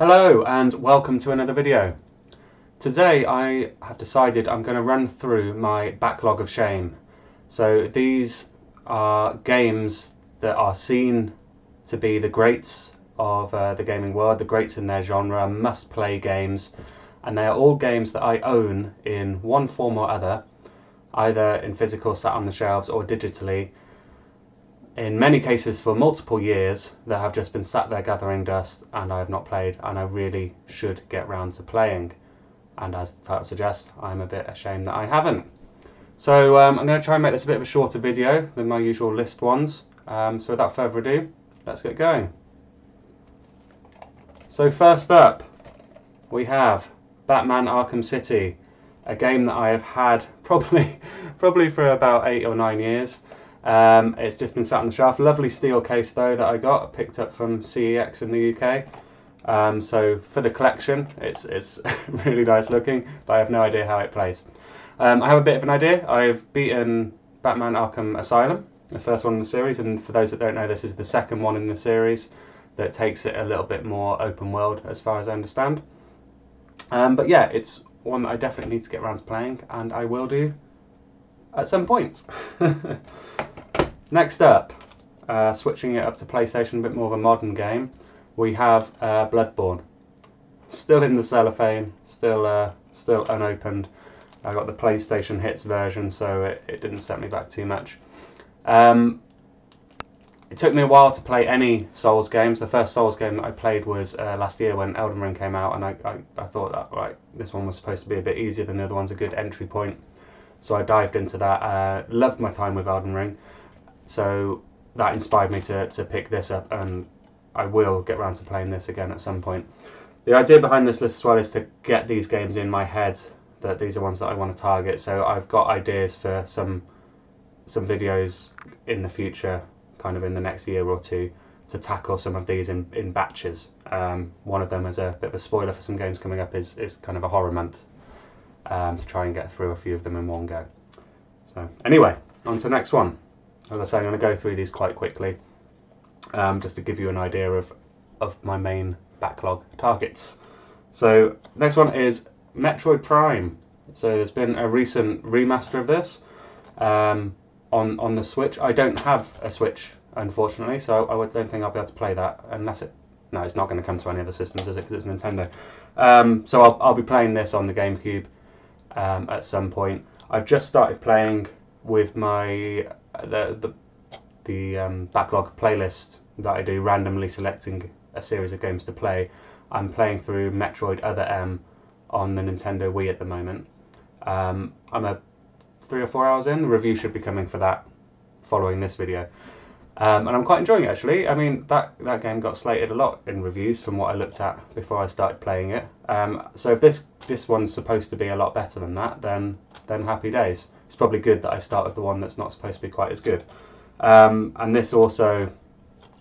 Hello and welcome to another video. Today I have decided I'm going to run through my backlog of shame. So these are games that are seen to be the greats of the gaming world, the greats in their genre, must-play games, and they are all games that I own in one form or other, either in physical, sat on the shelves, or digitally, in many cases for multiple years, that have just been sat there gathering dust and I have not played, and I really should get round to playing. And as the title suggests, I'm a bit ashamed that I haven't. So I'm going to try and make this a bit of a shorter video than my usual list ones. So without further ado, let's get going. So first up, we have Batman Arkham City, a game that I have had probably for about 8 or 9 years. It's just been sat on the shelf. Lovely steel case though that I got, picked up from CEX in the UK. So for the collection, it's really nice looking, but I have no idea how it plays. I have a bit of an idea. I've beaten Batman Arkham Asylum, the first one in the series, and for those that don't know, this is the second one in the series that takes it a little bit more open world as far as I understand. But yeah, it's one that I definitely need to get around to playing, and I will do at some point. Next up, switching it up to PlayStation, a bit more of a modern game, we have Bloodborne. Still in the cellophane, still unopened. I got the PlayStation Hits version, so it didn't set me back too much. It took me a while to play any Souls games. The first Souls game that I played was last year when Elden Ring came out, and I thought that, right, this one was supposed to be a bit easier than the other ones, a good entry point. So I dived into that, loved my time with Elden Ring. So that inspired me to pick this up, and I will get around to playing this again at some point. The idea behind this list as well is to get these games in my head, that these are ones that I want to target. So I've got ideas for some videos in the future, kind of in the next year or two, to tackle some of these in batches. One of them, as a bit of a spoiler for some games coming up, is kind of a horror month, to try and get through a few of them in one go. So anyway, on to the next one. As I say, I'm going to go through these quite quickly, just to give you an idea of my main backlog targets. So next one is Metroid Prime. So there's been a recent remaster of this on the Switch. I don't have a Switch, unfortunately, so I don't think I'll be able to play that unless no, it's not going to come to any other systems, is it? Because it's Nintendo. So I'll be playing this on the GameCube at some point. I've just started playing with my the backlog playlist that I do, randomly selecting a series of games to play. I'm playing through Metroid Other M on the Nintendo Wii at the moment. I'm 3 or 4 hours in. The review should be coming for that following this video. And I'm quite enjoying it, actually. I mean, that game got slated a lot in reviews from what I looked at before I started playing it. So if this one's supposed to be a lot better than that, then happy days. It's probably good that I start with the one that's not supposed to be quite as good. And this also,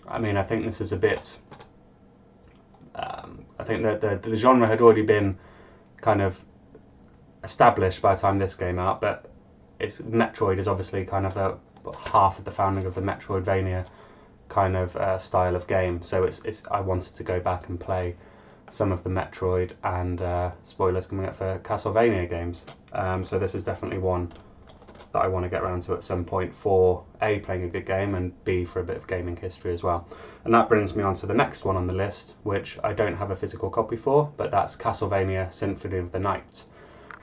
I mean, I think this is a bit, I think that the genre had already been kind of established by the time this came out, but Metroid is obviously kind of the half of the founding of the Metroidvania kind of style of game. So I wanted to go back and play some of the Metroid and spoilers coming up for Castlevania games. So this is definitely one that I want to get around to at some point, for A, playing a good game, and B, for a bit of gaming history as well. And that brings me on to the next one on the list, which I don't have a physical copy for, but that's Castlevania Symphony of the Night.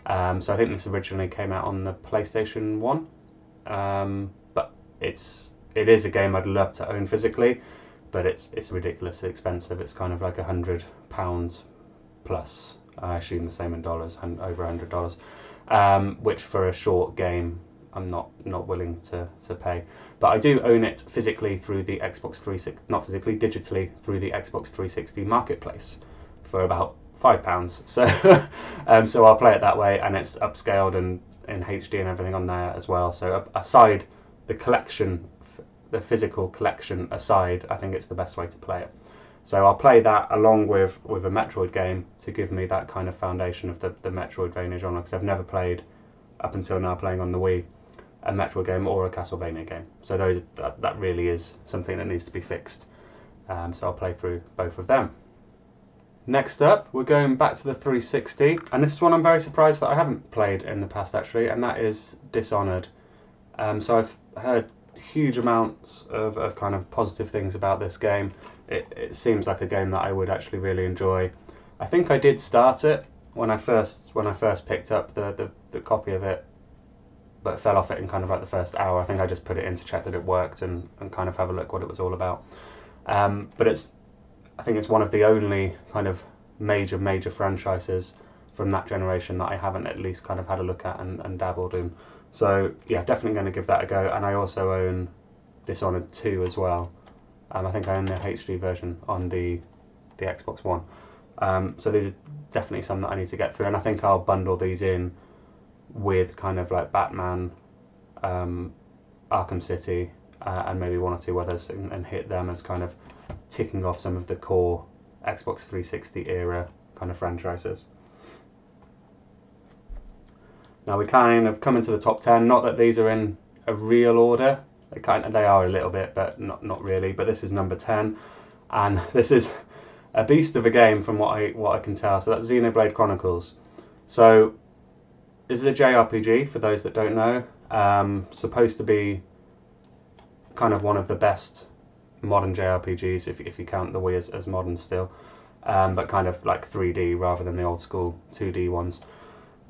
So I think this originally came out on the PlayStation 1, but it is a game I'd love to own physically, but it's ridiculously expensive. It's kind of like £100 plus, I assume the same in dollars, and over $100, which for a short game I'm not willing to pay. But I do own it physically through the Xbox 360, not physically, digitally through the Xbox 360 marketplace for about £5. So so I'll play it that way, and it's upscaled and in HD and everything on there as well. So aside the collection, the physical collection aside, I think it's the best way to play it. So I'll play that along with a Metroid game to give me that kind of foundation of the Metroidvania genre, because I've never played, up until now, playing on the Wii, a Metroid game or a Castlevania game. So that really is something that needs to be fixed. So I'll play through both of them. Next up, we're going back to the 360, and this is one I'm very surprised that I haven't played in the past actually, and that is Dishonored. So I've heard huge amounts of kind of positive things about this game. It seems like a game that I would actually really enjoy. I think I did start it when I first picked up the copy of it, but fell off it in kind of like the first hour. I think I just put it in to check that it worked and kind of have a look what it was all about. But I think it's one of the only kind of major franchises from that generation that I haven't at least kind of had a look at and dabbled in. So yeah, definitely going to give that a go. And I also own Dishonored 2 as well. I think I own the HD version on the Xbox One. So these are definitely some that I need to get through, and I think I'll bundle these in with kind of like Batman, Arkham City, and maybe one or two others, and hit them as kind of ticking off some of the core Xbox 360 era kind of franchises. Now we kind of come into the top 10, not that these are in a real order, they are a little bit, but not really, but this is number 10, and this is a beast of a game from what I can tell. So that's Xenoblade Chronicles. So this is a JRPG for those that don't know, supposed to be kind of one of the best modern JRPGs, if you count the Wii as modern still, but kind of like 3D rather than the old school 2D ones.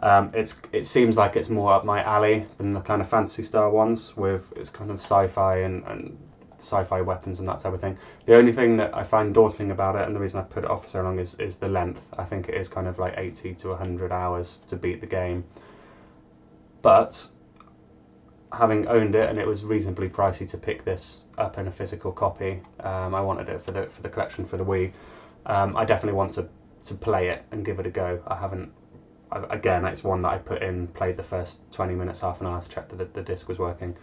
It seems like it's more up my alley than the kind of Fantasy Star ones, with it's kind of sci-fi and sci-fi weapons and that type of thing. The only thing that I find daunting about it, and the reason I put it off for so long, is the length. I think it is kind of like 80 to 100 hours to beat the game. But having owned it, and it was reasonably pricey to pick this up in a physical copy, I wanted it for the collection for the Wii. I definitely want to play it and give it a go. Again, it's one that I put in, played the first 20 minutes, half an hour to check that the disc was working,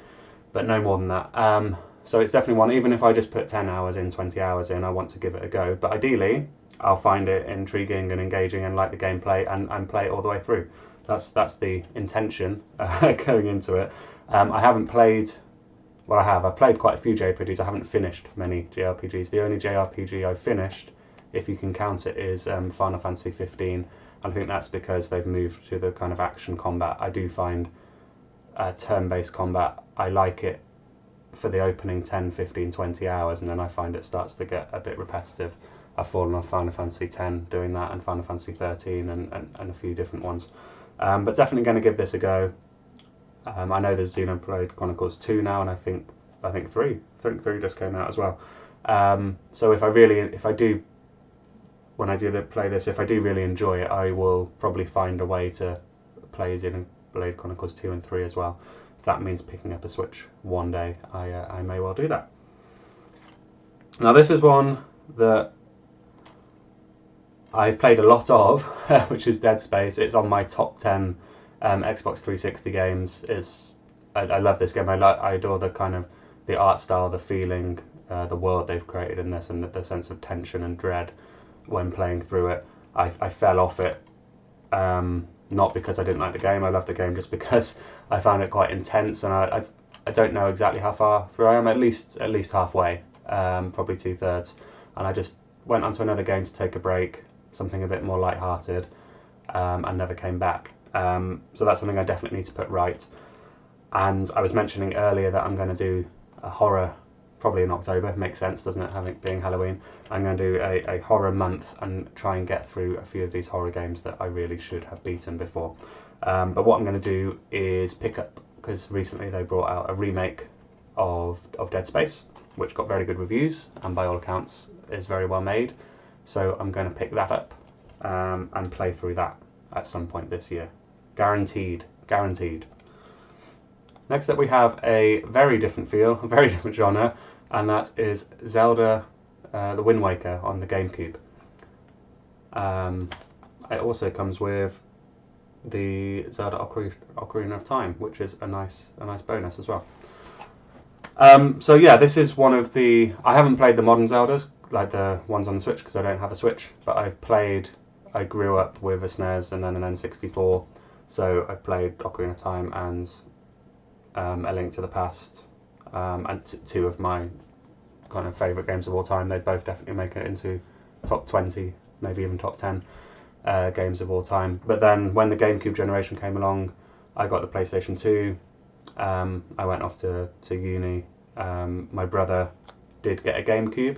but no more than that. So it's definitely one, even if I just put 10 hours in, 20 hours in, I want to give it a go. But ideally, I'll find it intriguing and engaging and like the gameplay and play it all the way through. That's the intention going into it. I haven't played, well, I've played quite a few JRPGs. I haven't finished many JRPGs. The only JRPG I've finished, if you can count it, is Final Fantasy 15. I think that's because they've moved to the kind of action combat. I do find turn-based combat, I like it for the opening 10, 15, 20 hours, and then I find it starts to get a bit repetitive. I've fallen off Final Fantasy X doing that, and Final Fantasy 13 and a few different ones. But definitely going to give this a go. I know there's Xenoblade Chronicles 2 now, and I think 3. I think 3 just came out as well. So when I do play this, if I do really enjoy it, I will probably find a way to play Xenoblade Chronicles 2 and 3 as well. If that means picking up a Switch one day, I may well do that. Now this is one that I've played a lot of, which is Dead Space. It's on my top 10 Xbox 360 games. I love this game. I adore the kind of the art style, the feeling, the world they've created in this, and the sense of tension and dread when playing through it. I fell off it, not because I didn't like the game. I love the game just because I found it quite intense, and I don't know exactly how far through I am. At least halfway, probably 2/3, and I just went onto another game to take a break, something a bit more light-hearted, and never came back. So that's something I definitely need to put right. And I was mentioning earlier that I'm going to do a horror, probably in October. Makes sense, doesn't it, having being Halloween? I'm going to do a horror month and try and get through a few of these horror games that I really should have beaten before. But what I'm going to do is pick up, because recently they brought out a remake of Dead Space, which got very good reviews and by all accounts is very well made. So I'm going to pick that up and play through that at some point this year. Guaranteed. Next up we have a very different feel, a very different genre, and that is Zelda The Wind Waker on the GameCube. It also comes with the Zelda Ocarina of Time, which is a nice bonus as well. So yeah, this is one of the... I haven't played the modern Zeldas, like the ones on the Switch, because I don't have a Switch, but I grew up with a SNES and then an N64, so I played Ocarina of Time and A Link to the Past, and two of my kind of favourite games of all time. They both definitely make it into top 20 maybe even top 10 games of all time. But then when the GameCube generation came along, I got the PlayStation 2. I went off to uni. My brother did get a GameCube,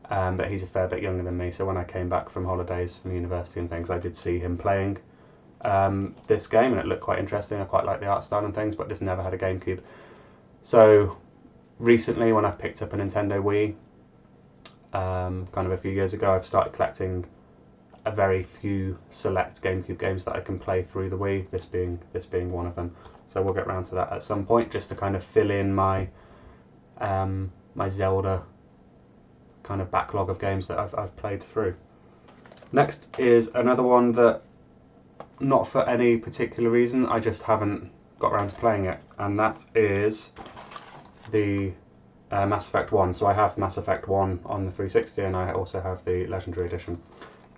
but he's a fair bit younger than me. So when I came back from holidays from university and things, I did see him playing this game, and it looked quite interesting. I quite like the art style and things, but just never had a GameCube. So recently, when I've picked up a Nintendo Wii, kind of a few years ago, I've started collecting a very few select GameCube games that I can play through the Wii, this being one of them. So we'll get around to that at some point, just to kind of fill in my my Zelda kind of backlog of games that I've played through. Next is another one that, not for any particular reason, I just haven't got around to playing it, and that is the Mass Effect 1. So I have Mass Effect 1 on the 360, and I also have the Legendary Edition.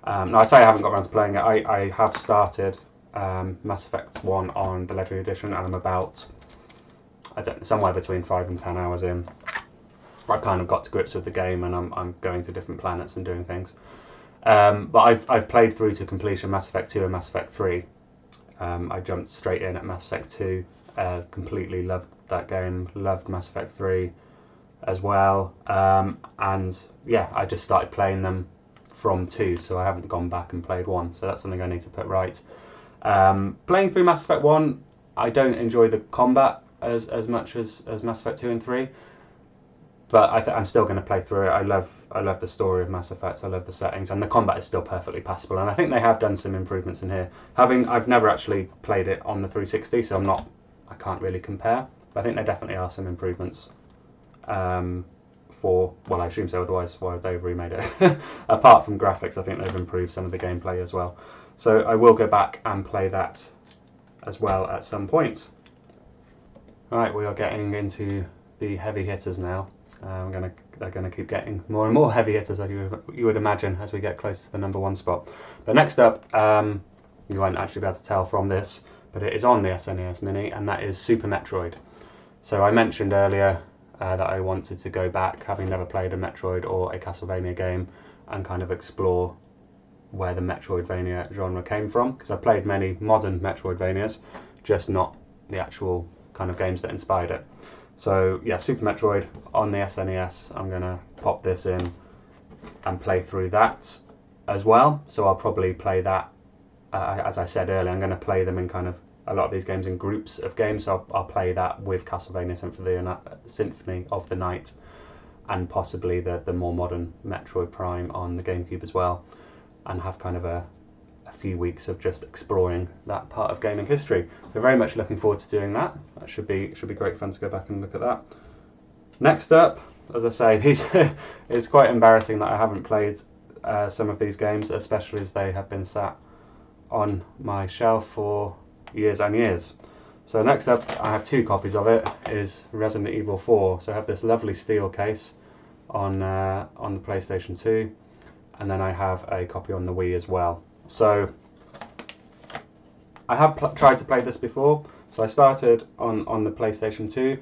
Now I say I haven't got around to playing it, I have started Mass Effect 1 on the Legendary Edition, and I'm about, I don't know, somewhere between 5 and 10 hours in. I've kind of got to grips with the game, and I'm going to different planets and doing things. But I've played through to completion Mass Effect 2 and Mass Effect 3. I jumped straight in at Mass Effect 2, completely loved that game, loved Mass Effect 3 as well, and yeah, I just started playing them from 2, so I haven't gone back and played 1, so that's something I need to put right. Playing through Mass Effect 1, I don't enjoy the combat as much as Mass Effect 2 and 3, but I'm still going to play through it. I love the story of Mass Effect, I love the settings, and the combat is still perfectly passable, and I think they have done some improvements in here. I've never actually played it on the 360, so I can't really compare, but I think there definitely are some improvements. Well, I assume so, otherwise why would they have remade it? Apart from graphics, I think they've improved some of the gameplay as well. So I will go back and play that as well at some point. Alright, we are getting into the heavy hitters now. They're gonna keep getting more and more heavy hitters, as you would imagine, as we get close to the #1 spot. But next up, you won't actually be able to tell from this, but it is on the SNES Mini, and that is Super Metroid. So I mentioned earlier that I wanted to go back, having never played a Metroid or a Castlevania game, and kind of explore where the Metroidvania genre came from, because I played many modern Metroidvanias, just not the actual kind of games that inspired it. So yeah, Super Metroid on the SNES, I'm going to pop this in and play through that as well. So I'll probably play that, as I said earlier, I'm going to play them in kind of a lot of these games in groups of games, so I'll play that with Castlevania Symphony of the Night, and possibly the more modern Metroid Prime on the GameCube as well, and have kind of a few weeks of just exploring that part of gaming history. So very much looking forward to doing that. That should be great fun to go back and look at that. Next up, as I say, it's quite embarrassing that I haven't played some of these games, especially as they have been sat on my shelf for years and years. So next up, I have 2 copies of it, is Resident Evil 4. So I have this lovely steel case on the PlayStation 2, and then I have a copy on the Wii as well. So I have tried to play this before. So I started on the PlayStation 2.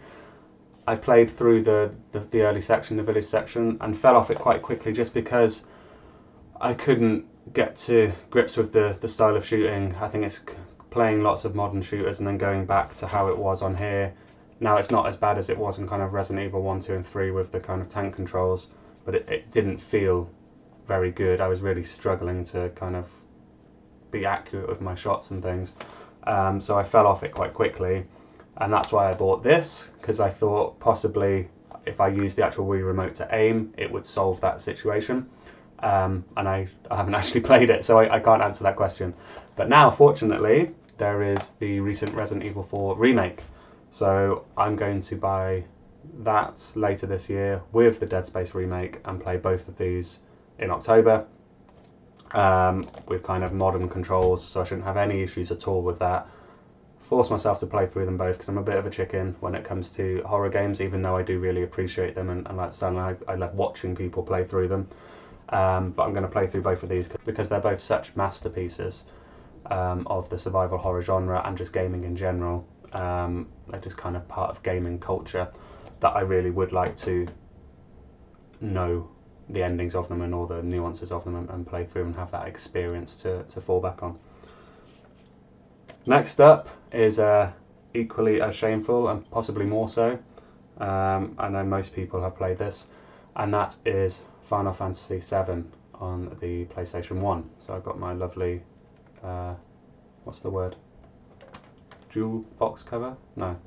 I played through the early section, the village section, and fell off it quite quickly just because I couldn't get to grips with the style of shooting. I think it's playing lots of modern shooters and then going back to how it was on here. Now it's not as bad as it was in kind of Resident Evil 1, 2 and 3 with the kind of tank controls, but it didn't feel very good. I was really struggling to kind of be accurate with my shots and things. So I fell off it quite quickly, and that's why I bought this, because I thought possibly if I used the actual Wii remote to aim, it would solve that situation. And I haven't actually played it, so I can't answer that question. But now, fortunately, there is the recent Resident Evil 4 remake. So I'm going to buy that later this year with the Dead Space remake and play both of these in October. With kind of modern controls, so I shouldn't have any issues at all with that. Force myself to play through them both, because I'm a bit of a chicken when it comes to horror games, even though I do really appreciate them and like the style, and I love watching people play through them. But I'm going to play through both of these because they're both such masterpieces of the survival horror genre and just gaming in general. They're just kind of part of gaming culture that I really would like to know the endings of them and all the nuances of them and play through and have that experience to fall back on. Next up is equally as shameful and possibly more so. I know most people have played this, and that is Final Fantasy VII on the PlayStation 1. So I've got my lovely, what's the word? Jewel box cover? No.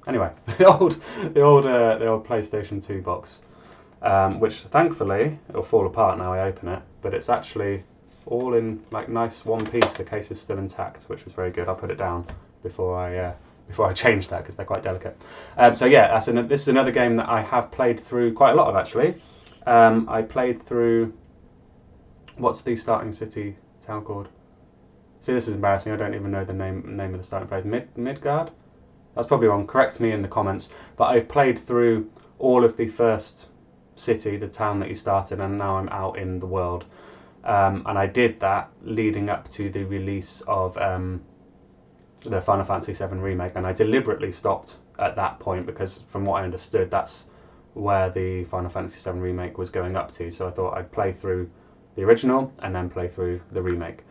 Anyway, the old PlayStation 2 box, which thankfully it'll fall apart now I open it, but it's actually all in like nice one piece. The case is still intact, which is very good. I'll put it down before I change that because they're quite delicate. So yeah, this is another game that I have played through quite a lot of actually. I played through, what's the starting city town called? See, this is embarrassing. I don't even know the name of the starting place. Midgard? That's probably wrong. Correct me in the comments. But I've played through all of the first city, the town that you started, and now I'm out in the world. And I did that leading up to the release of the Final Fantasy VII Remake, and I deliberately stopped at that point because from what I understood, that's where the Final Fantasy VII Remake was going up to. So I thought I'd play through the original and then play through the remake.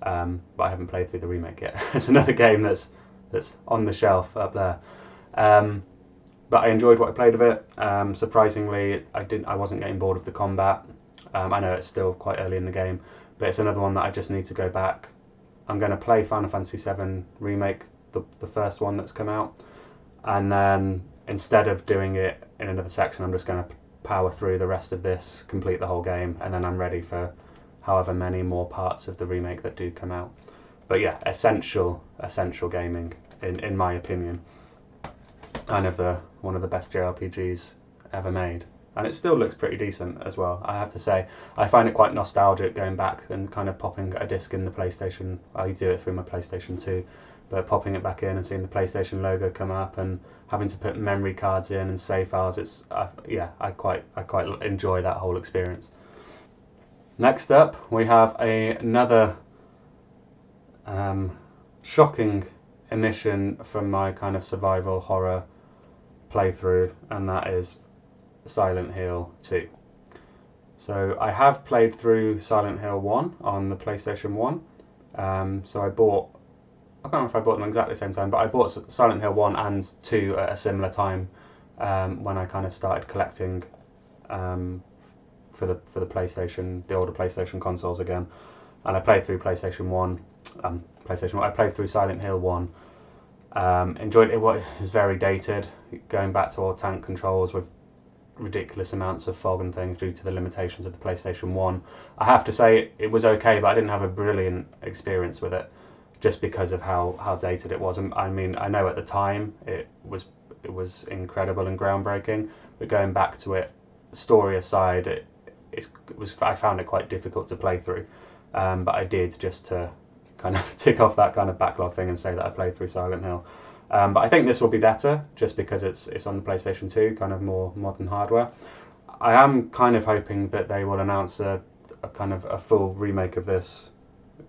But I haven't played through the remake yet. It's another game that's on the shelf up there. But I enjoyed what I played of it. Surprisingly, I wasn't getting bored of the combat. I know it's still quite early in the game, but it's another one that I just need to go back. I'm going to play Final Fantasy VII Remake, the first one that's come out, and then instead of doing it in another section, I'm just going to power through the rest of this, complete the whole game, and then I'm ready for however many more parts of the remake that do come out. But yeah, essential gaming in my opinion. Kind of one of the best JRPGs ever made, and it still looks pretty decent as well. I have to say, I find it quite nostalgic going back and kind of popping a disc in the PlayStation. I do it through my PlayStation 2, but popping it back in and seeing the PlayStation logo come up and having to put memory cards in and save files. It's I quite enjoy that whole experience. Next up, we have another shocking omission from my kind of survival horror playthrough, and that is Silent Hill 2. So I have played through Silent Hill 1 on the PlayStation 1. So I can't remember if I bought them exactly the same time, but I bought Silent Hill 1 and 2 at a similar time when I kind of started collecting for the PlayStation, the older PlayStation consoles again. And I played through PlayStation 1. I played through Silent Hill 1. Enjoyed it. It was very dated, going back to all tank controls with ridiculous amounts of fog and things due to the limitations of the PlayStation 1. I have to say it was okay, but I didn't have a brilliant experience with it just because of how dated it was. I mean, I know at the time it was incredible and groundbreaking, but going back to it, story aside, I found it quite difficult to play through. But I did, just to kind of tick off that kind of backlog thing and say that I played through Silent Hill. But I think this will be better just because it's on the PlayStation 2, kind of more modern hardware. I am kind of hoping that they will announce a kind of a full remake of this,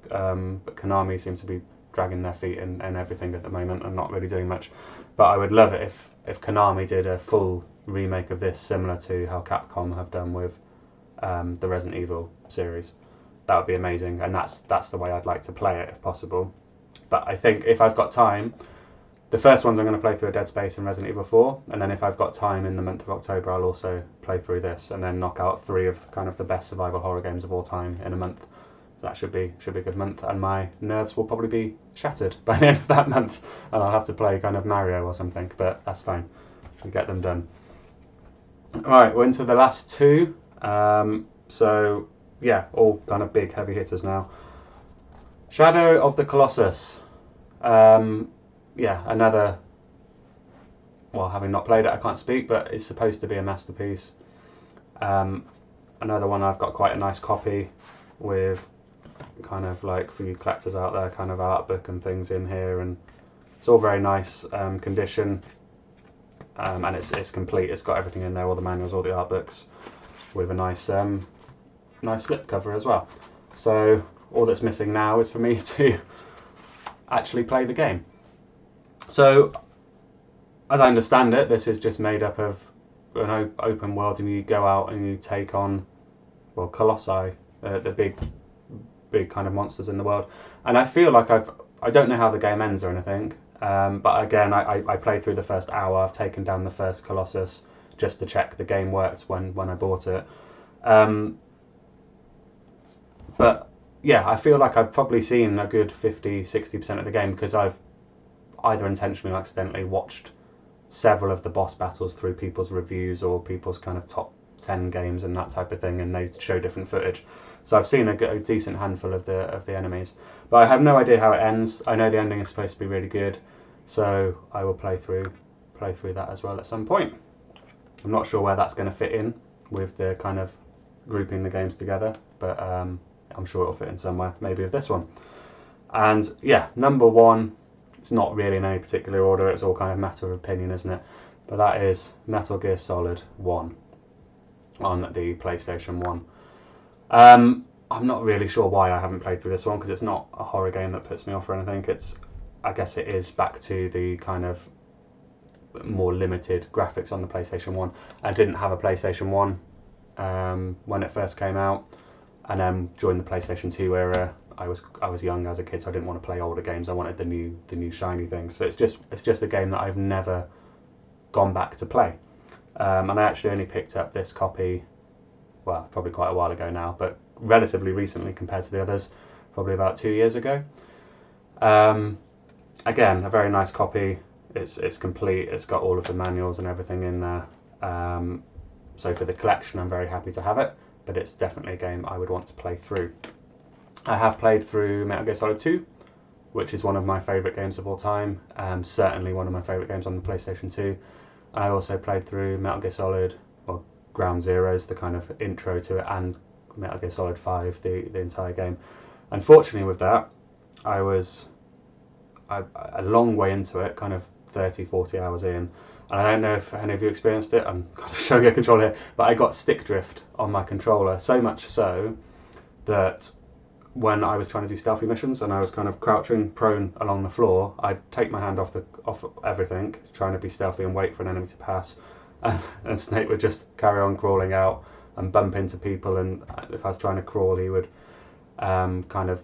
but Konami seems to be dragging their feet in everything at the moment and not really doing much. But I would love it if Konami did a full remake of this, similar to how Capcom have done with the Resident Evil series. That would be amazing, and that's the way I'd like to play it if possible. But I think if I've got time, the first ones I'm going to play through are Dead Space and Resident Evil 4, and then if I've got time in the month of October, I'll also play through this and then knock out 3 of kind of the best survival horror games of all time in a month. So that should be a good month, and my nerves will probably be shattered by the end of that month, and I'll have to play kind of Mario or something, but that's fine. We'll get them done. Alright, we're into the last 2. So yeah, all kind of big heavy hitters now. Shadow of the Colossus. Yeah, another, well, having not played it, I can't speak, but it's supposed to be a masterpiece. Another one I've got quite a nice copy with kind of like, for you collectors out there, kind of art book and things in here, and it's all very nice condition, and it's complete. It's got everything in there, all the manuals, all the art books, with a nice nice slipcover as well. So all that's missing now is for me to actually play the game. So, as I understand it, this is just made up of an open world, and you go out and you take on well, Colossi, the big kind of monsters in the world. And I feel like I don't know how the game ends or anything, but again, I played through the first hour. I've taken down the first Colossus just to check the game worked when I bought it. But yeah, I feel like I've probably seen a good 50-60% of the game, because I've either intentionally or accidentally watched several of the boss battles through people's reviews or people's kind of top 10 games and that type of thing, and they show different footage. So I've seen a decent handful of the enemies, but I have no idea how it ends. I know the ending is supposed to be really good, so I will play through that as well at some point. I'm not sure where that's going to fit in with the kind of grouping the games together, but I'm sure it'll fit in somewhere, maybe with this one. And yeah, number one, it's not really in any particular order, it's all kind of matter of opinion, isn't it? But that is Metal Gear Solid 1 on the PlayStation 1. I'm not really sure why I haven't played through this one, because it's not a horror game that puts me off or anything. I guess it is back to the kind of more limited graphics on the PlayStation 1. I didn't have a PlayStation 1 when it first came out, and then during the PlayStation 2 era, I was young as a kid, so I didn't want to play older games. I wanted the new shiny things. So it's just a game that I've never gone back to play. And I actually only picked up this copy, well, probably quite a while ago now, but relatively recently compared to the others, probably about 2 years ago. Again, a very nice copy. It's complete. It's got all of the manuals and everything in there. So for the collection, I'm very happy to have it, but it's definitely a game I would want to play through. I have played through Metal Gear Solid 2, which is one of my favourite games of all time. Certainly one of my favourite games on the PlayStation 2. I also played through Metal Gear Solid, or Ground Zeroes, the kind of intro to it, and Metal Gear Solid 5, the entire game. Unfortunately with that, I was a long way into it, kind of 30-40 hours in, and I don't know if any of you experienced it. I'm kind of showing a controller here, but I got stick drift on my controller, so much so that when I was trying to do stealthy missions and I was kind of crouching prone along the floor, I'd take my hand off everything, trying to be stealthy and wait for an enemy to pass, and Snake would just carry on crawling out and bump into people, and if I was trying to crawl, he would kind of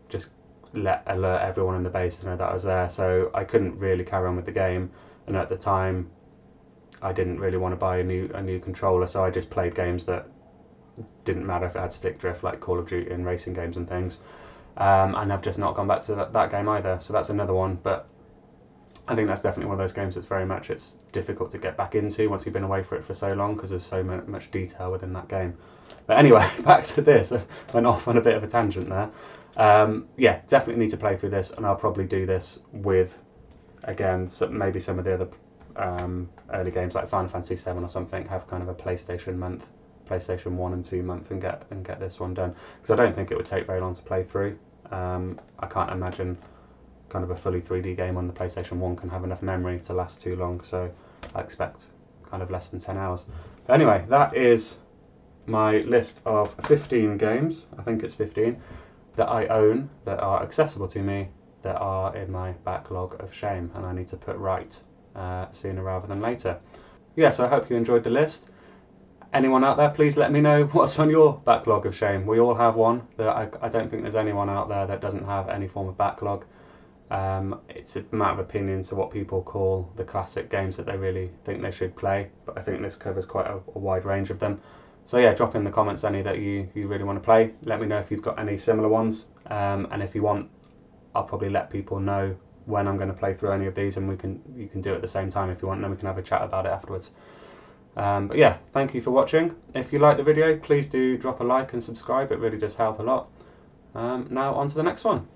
just alert everyone in the base to know that I was there. So I couldn't really carry on with the game, and at the time I didn't really want to buy a new controller, so I just played games that didn't matter if it had stick drift, like Call of Duty and racing games and things, and I've just not gone back to that game either. So that's another one, but I think that's definitely one of those games it's difficult to get back into once you've been away for it for so long, because there's so much detail within that game. But anyway, back to this. I went off on a bit of a tangent there. Yeah, definitely need to play through this, and I'll probably do this with, again, maybe some of the other early games like Final Fantasy VII or something, have kind of a PlayStation 1 and 2 month, and get this one done, because I don't think it would take very long to play through. I can't imagine kind of a fully 3D game on the PlayStation 1 can have enough memory to last too long, so I expect kind of less than 10 hours. But anyway, that is my list of 15 games, I think it's 15, that I own, that are accessible to me, that are in my backlog of shame, and I need to put right sooner rather than later. Yeah, so I hope you enjoyed the list. Anyone out there, please let me know what's on your backlog of shame. We all have one. I don't think there's anyone out there that doesn't have any form of backlog. It's a matter of opinion to what people call the classic games that they really think they should play, but I think this covers quite a wide range of them. So yeah, drop in the comments any that you really want to play. Let me know if you've got any similar ones, and if you want, I'll probably let people know when I'm going to play through any of these, and you can do it at the same time if you want, and then we can have a chat about it afterwards. But yeah, thank you for watching. If you like the video, please do drop a like and subscribe. It really does help a lot. Now on to the next one.